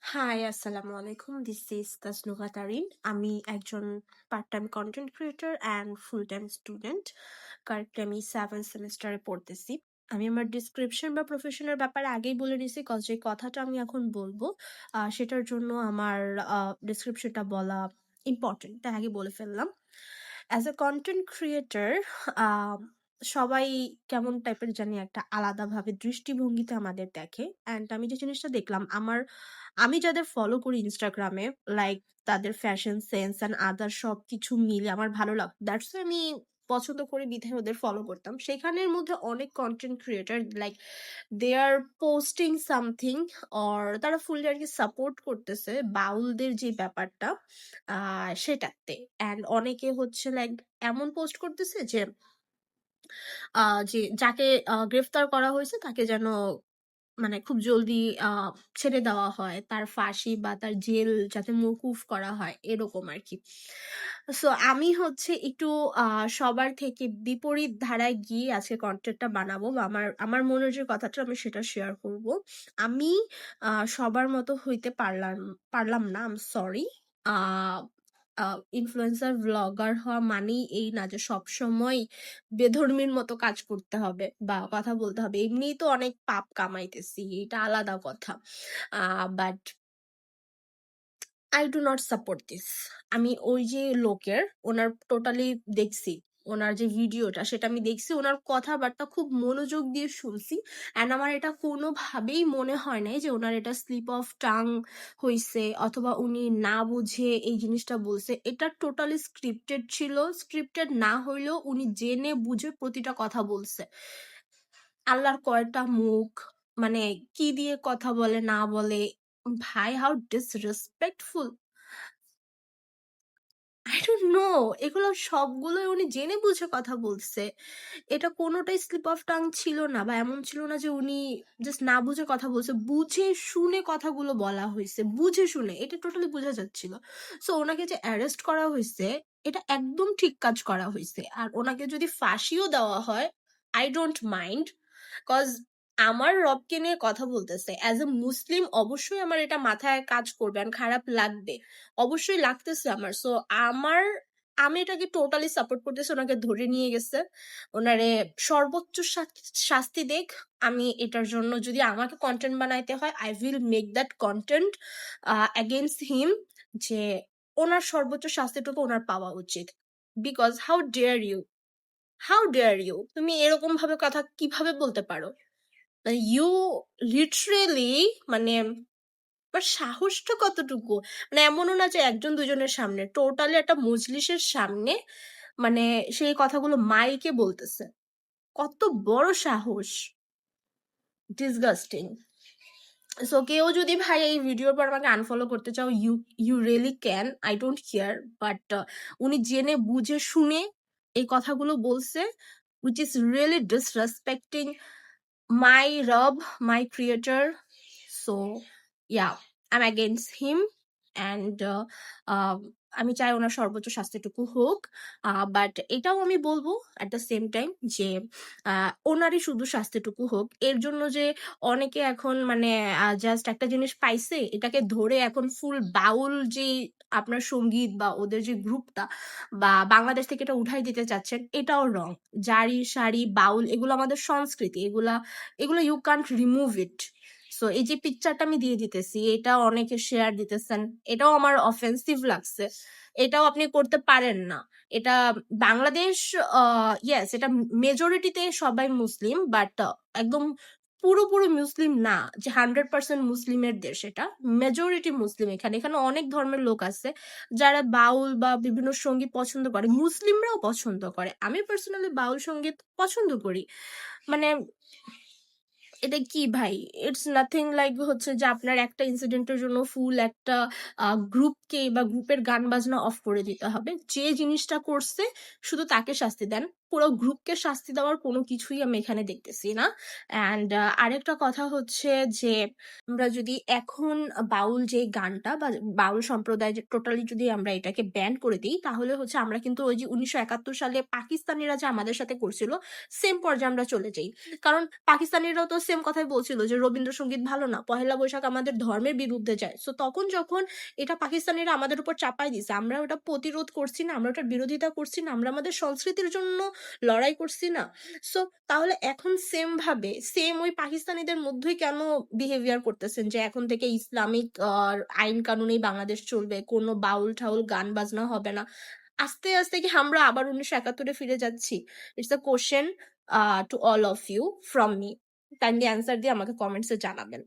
High, আসসালামু আলাইকুম। This is Tasnuva Tarin. আমি একজন part time content creator and full time student. Correctly আমি 7th সেমিস্টারে পড়তেছি। আমি আমার ডিসক্রিপশন বা প্রফেশনের ব্যাপারে আগেই বলে নিছি, কজ যে কথাটা আমি এখন বলবো সেটার জন্য আমার ডিসক্রিপশনটা বলা ইম্পর্টেন্ট, তাই আগে বলে ফেললাম। অ্যাজ এ কন্টেন্ট ক্রিয়েটর সবাই কেমন টাইপের জানি একটা আলাদাভাবে দৃষ্টিভঙ্গিতে আমাদের দেখে। অ্যান্ড আমি যে জিনিসটা দেখলাম, আমি যাদের ফলো করি ইনস্টাগ্রামে, লাইক তাদের ফ্যাশন সেন্স অ্যান্ড আদার সব কিছু মিলে আমার ভালো লাগে। দ্যাটস আমি পছন্দ করি বিধায় ওদের ফলো করতাম। সেখানের মধ্যে অনেক content creator like they are posting something, or তারা ফুললি আর কি সাপোর্ট করতেছে বাউলদের যে ব্যাপারটা সেটাতে। অ্যান্ড অনেকে হচ্ছে লাইক এমন পোস্ট করতেছে যে যে যাকে গ্রেফতার করা হয়েছে তাকে যেন মানে খুব জলদি ছেড়ে দেওয়া হয়, তার ফাঁসি বা তার জেল যাতে মকুফ করা হয়, এরকম আর কি। সো আমি হচ্ছে একটু সবার থেকে বিপরীত ধারায় গিয়ে আজকে কন্টেন্টটা বানাবো, বা আমার আমার মনের যে কথাটা আমি সেটা শেয়ার করব। আমি সবার মতো হইতে পারলাম না, আম সরি। ইনফ্লুয়েন্সার ব্লগার হওয়া মানেই এই না যে সবসময় বেধর্মীর মতো কাজ করতে হবে বা কথা বলতে হবে। এমনিই তো অনেক পাপ কামাইতেছি, এটা আলাদা কথা। But I do not support this. আমি ওই যে লোকের ওনার টোটালি দেখছি, ওনার যে ভিডিওটা সেটা আমি দেখছি, ওনার কথাবার্তা খুব মনোযোগ দিয়ে শুনছি। অ্যান্ড আমার এটা কোনোভাবেই মনে হয় নাই যে ওনার এটা স্লিপ অফ টাং হইছে অথবা উনি না বুঝে এই জিনিসটা বলছে। এটা টোটালি স্ক্রিপ্টেড ছিল। স্ক্রিপ্টেড না হইলেও উনি জেনে বুঝে প্রতিটা কথা বলছে। আল্লাহর কয়টা মুখ, মানে কি দিয়ে কথা বলে না বলে, ভাই how disrespectful. I don't know, এগুলো সবগুলোই উনি জেনে বুঝে কথা বলছে। এটা কোনোটাই স্লিপ অফ টাং ছিল না, বা এমন ছিল না যে উনি জাস্ট না বুঝে কথা বলছে। বুঝে শুনে কথাগুলো বলা হয়েছে, বুঝে শুনে, এটা টোটালি বোঝা যাচ্ছিল। সো ওনাকে যে অ্যারেস্ট করা হয়েছে, এটা একদম ঠিক কাজ করা হয়েছে। আর ওনাকে যদি ফাঁসিও দেওয়া হয়, আই ডোন্ট মাইন্ড, কজ আমার রবকে নিয়ে কথা বলতেছে। অ্যাজ এ মুসলিম অবশ্যই আমার এটা মাথায় কাজ করবে আর খারাপ লাগবে, অবশ্যই লাগতেছে আমার। সো আমি এটাকে টোটালি সাপোর্ট করতেছি। ওনাকে ধরে নিয়ে গেছে, ওনারে সর্বোচ্চ শাস্তি দেখ। আমি এটার জন্য যদি আমাকে কন্টেন্ট বানাইতে হয়, I will make that content against him, যে ওনার সর্বোচ্চ শাস্তিটুকু ওনার পাওয়া উচিত। বিকজ হাউ ডেয়ার ইউ, তুমি এরকম ভাবে কথা কিভাবে বলতে পারো? ইউ লিটারেলি, মানে বাট সাহসটা কতটুকু? মানে এমনও না যে একজন দুজনের সামনে, টোটালি একটা মজলিসের সামনে মানে সেই কথাগুলো মাইকে বলতেছে। কত বড় সাহস! ডিসগাস্টিং। সো কেউ যদি ভাই এই ভিডিওর পর আমাকে আনফলো করতে চাও, you you really can, I don't care. But উনি জেনে বুঝে শুনে এই কথাগুলো বলছে, which is really disrespecting my Rab, my creator. So yeah, I'm against him, and আমি চাই ওনার সর্বোচ্চ শাস্তিটুকু হোক। বাট এটাও আমি বলবো অ্যাট দ্য সেম টাইম যে ওনারই শুধু শাস্তিটুকু হোক। এর জন্য যে অনেকে এখন মানে জাস্ট একটা জিনিস পাইছে এটাকে ধরে এখন ফুল বাউল যে আপনার সঙ্গীত বা ওদের যে গ্রুপটা বা বাংলাদেশ থেকে এটা উঠাই দিতে চাচ্ছেন, এটাও রং। জারি সারি বাউল এগুলো আমাদের সংস্কৃতি, এগুলো you can't remove it. So এই যে পিকচারটা আমি দিয়ে দিতেছি, এটা অনেকে শেয়ার দিতেছেন, এটাও আমার অফেন্সিভ লাগছে। এটাও আপনি করতে পারেন না। এটা বাংলাদেশ, ইয়েস, এটা মেজরিটিতে সবাই মুসলিম, বাট একদম পুরোপুরি মুসলিম না যে 100% মুসলিমের দেশ। এটা মেজরিটি মুসলিম। এখানে এখানে অনেক ধর্মের লোক আছে যারা বাউল বা বিভিন্ন সঙ্গীত পছন্দ করে, মুসলিমরাও পছন্দ করে। আমি পার্সোনালি বাউল সঙ্গীত পছন্দ করি। মানে এটা কি ভাই? ইটস নাথিং লাইক হচ্ছে যে আপনার একটা ইনসিডেন্টের জন্য ফুল একটা গ্রুপকে বা গ্রুপের গান বাজনা অফ করে দিতে হবে। যে জিনিসটা করছে শুধু তাকে শাস্তি দেন। পুরো গ্রুপকে শাস্তি দেওয়ার কোনো কিছুই আমি এখানে দেখতেছি না। অ্যান্ড আরেকটা কথা হচ্ছে যে আমরা যদি এখন বাউল যে গানটা বা বাউল সম্প্রদায় যে টোটালি যদি আমরা এটাকে ব্যান করে দিই, তাহলে হচ্ছে আমরা কিন্তু ওই যে ১৯৭১ সালে পাকিস্তানিরা যে আমাদের সাথে করছিল, সেম পর্যায়ে আমরা চলে যাই। কারণ পাকিস্তানিরাও তো সেম কথাই বলছিল যে রবীন্দ্রসঙ্গীত ভালো না। পহেলা বৈশাখ আমাদের ধর্মের বিরুদ্ধে যায়। সো তখন যখন এটা পাকিস্তানিরা আমাদের উপর চাপায় দিছে, আমরা ওটা প্রতিরোধ করছি না, আমরা ওটার বিরোধিতা করছি না, আমরা আমাদের সংস্কৃতির জন্য লড়াই করছি না। সো তাহলে এখন সেম ভাবে সেম ওই পাকিস্তানিদের মধ্যেই কেন বিহেভিয়ার করতেছেন যে এখন থেকে ইসলামিক আইন কানুনেই বাংলাদেশ চলবে। কোনো বাউল-ঠাউল গান বাজনা হবে না। আস্তে, আস্তে কি আমরা আবার ১৯৭১ এ ফিরে যাচ্ছি? It's a question to all of you from me. Kindly answer দিয়ে আমাকে কমেন্টস এ জানাবেন।